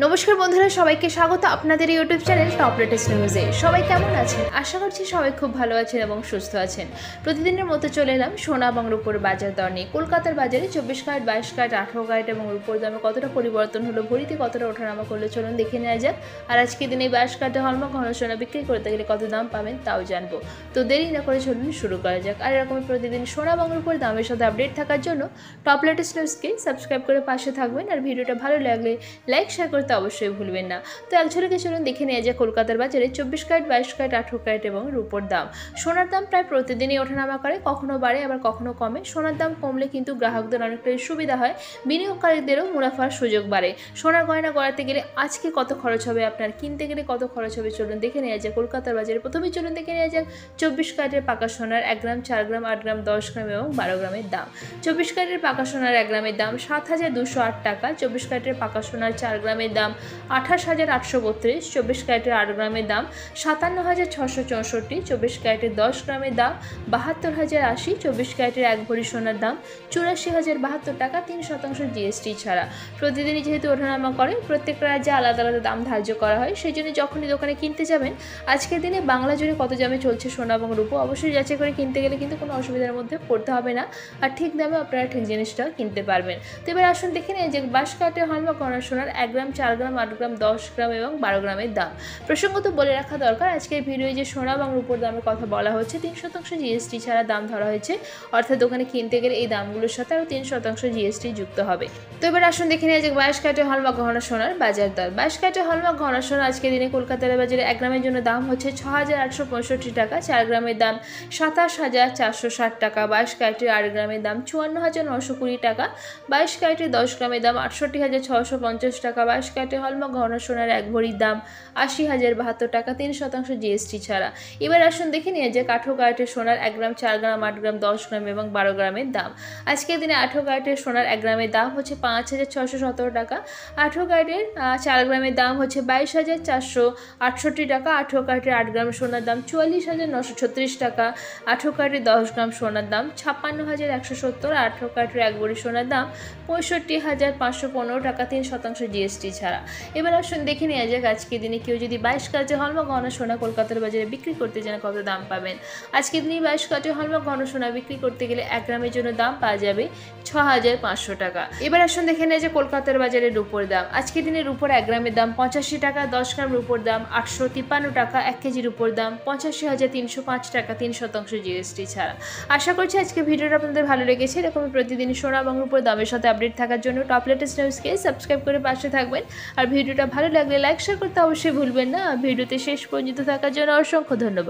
নমস্কার বন্ধুরা, সবাইকে স্বাগত আপনাদের ইউটিউব চ্যানেল টপ লেটেস্ট নিউজে। সবাই কেমন আছেন? আশা করছি সবাই খুব ভালো আছেন এবং সুস্থ আছেন। প্রতিদিনের মতো চলে এলাম সোনা এবং রূপোর বাজার দর নিয়ে। কলকাতার বাজারে 24 ক্যারেট, 22 ক্যারেট, 18 ক্যারেট এবং রূপোর দামে কতটা পরিবর্তন হলো, ভরিতে কতটা ওঠানামা করলে চলুন দেখে নেওয়া যাক। আর আজকের দিনে 22 ক্যারেটে হলমার্ক ঘন সোনা বিক্রি করতে গেলে কত দাম পাবেন তাও জানবো। তো দেরি না করে চলুন শুরু করা যাক। আর এরকম প্রতিদিন সোনা এবং রূপোর দামের সাথে আপডেট থাকার জন্য টপ লেটেস্ট নিউজকে সাবস্ক্রাইব করে পাশে থাকবেন। আর ভিডিওটা ভালো লাগলে লাইক শেয়ার করতে অবশ্যই ভুলবেন না। তো এক ঝলকে চলুন দেখে নেওয়া যায় কলকাতার বাজারে 24 ক্যারেট, 22 ক্যারেট, 18 ক্যারেট এবং রূপোর দাম। সোনার দাম প্রায় প্রতিদিনই ওঠানামা করে, কখনো বাড়ে আবার কখনো কমে। সোনার দাম কমলে কিন্তু গ্রাহকদের অনেকটাই সুবিধা হয়, বিনিয়োগকারীদেরও মুনাফার সুযোগ বাড়ে। সোনার গয়না গড়াতে গেলে আজকে কত খরচ হবে, আপনার কিনতে গেলে কত খরচ হবে চলুন দেখে নেওয়া যায় কলকাতার বাজারে। প্রথমেই চলুন দেখে নেওয়া যাক 24 ক্যারেটের পাকা সোনার 1 গ্রাম, 4 গ্রাম, 8 গ্রাম, 10 গ্রাম এবং 12 গ্রামের দাম। 24 ক্যারেটের পাকা সোনার 1 গ্রামের দাম 7,208 টাকা। 24 ক্যারেটের পাকা সোনার 4 গ্রামের দাম 28,832। 24 ক্যারেটের 8 গ্রামের দাম 57,664। 24 ক্যারেটের 10 গ্রামের দাম 72,080। 24 ক্যারেটের 1 ভরি সোনার দাম 84,072 টাকা, 3% জিএসটি ছাড়া। প্রতিদিনই যেহেতু ওঠানামা করে, প্রত্যেকটা রাজ্যে আলাদা আলাদা দাম ধার্য করা হয়। সেই জন্য যখনই দোকানে কিনতে যাবেন, আজকের দিনে বাংলা জুড়ে কত দামে চলছে সোনা এবং রূপো অবশ্যই যাচাই করে কিনতে গেলে কিন্তু কোনো অসুবিধার মধ্যে পড়তে হবে না। আর ঠিক দামে আপনারা ঠিক জিনিসটা কিনতে পারবেন। তো এবার আসুন দেখে নিন যে 22 ক্যারেটের হলমার্ক ঘন সোনার 1 গ্রাম, 4 গ্রাম, 8 গ্রাম, 10 গ্রাম এবং 12 গ্রামের দাম। প্রসঙ্গত বলে রাখা দরকার, আজকের ভিডিওয়ে যে সোনা এবং রূপোর দামের কথা বলা হচ্ছে 3% জিএসটি ছাড়া দাম ধরা হয়েছে, অর্থাৎ দোকানে কিনতে গেলে এই দামগুলোর সাথে আরও 3% জিএসটি যুক্ত হবে। তো এবার আসুন দেখে নিয়ে যে 22 ক্যারেটের হলমার্ক ঘন সোনার বাজার দর। 22 ক্যারেটের হলমার্ক ঘন সোনা আজকের দিনে কলকাতার বাজারে 1 গ্রামের জন্য দাম হচ্ছে 6,865 টাকা। 4 গ্রামের দাম 27,460 টাকা। 22 ক্যারেটের 8 গ্রামের দাম 54,920 টাকা। 22 ক্যারেটের 10 গ্রামের দাম 68,650 টাকা। 22 ক্যারেটের হলমার্ক ঘন সোনার 1 ভরির দাম 80,072 টাকা, 3% জিএসটি ছাড়া। এবার আসুন দেখে নিয়ে যে 18 ক্যারেটের সোনার 1 গ্রাম, 4 গ্রাম, 8 গ্রাম, 10 গ্রাম এবং 12 গ্রামের দাম। আজকের দিনে 18 ক্যারেটের সোনার 1 গ্রামের দাম হচ্ছে 5,617 টাকা। 18 ক্যারেটের 4 গ্রামের দাম হচ্ছে 22,468 টাকা। 18 ক্যারেটের 8 গ্রাম সোনার দাম 44,936 টাকা। 18 ক্যারেটের 10 গ্রাম সোনার দাম 56,170। 18 ক্যারেটের 1 ভরি সোনার দাম 65,515 টাকা, 3% জিএসটি ছাড়া। এবার আসুন দেখে নেওয়া যাক আজকের দিনে কেউ যদি 22 ক্যারেটের হলমার্ক ঘন সোনা কলকাতার বাজারে বিক্রি করতে চান কত দাম পাবেন। আজকের দিনে 22 ক্যারেটের হলমার্ক ঘন সোনা বিক্রি করতে গেলে 1 গ্রামের জন্য দাম পাওয়া যাবে 6,500 টাকা। এবার আসুন দেখে নেওয়া যাক কলকাতার বাজারে রূপোর দাম। আজকের দিনে রূপোর 1 গ্রামের দাম 85 টাকা। 10 গ্রাম রূপোর দাম 853 টাকা। 1 কেজি রূপোর দাম 85,305 টাকা, 3% জিএসটি ছাড়া। আশা করছি আজকে ভিডিওটা আপনাদের ভালো লেগেছে। এরকম প্রতিদিন সোনা এবং রূপোর দামের সাথে আপডেট থাকার জন্য টপ লেটেস্ট নিউজকে সাবস্ক্রাইব করে পাশে থাকবেন। আর ভিডিওটা ভালো লাগলে লাইক শেয়ার করতে অবশ্যই ভুলবেন না। ভিডিওতে শেষ পর্যন্ত থাকার জন্য অসংখ্য ধন্যবাদ।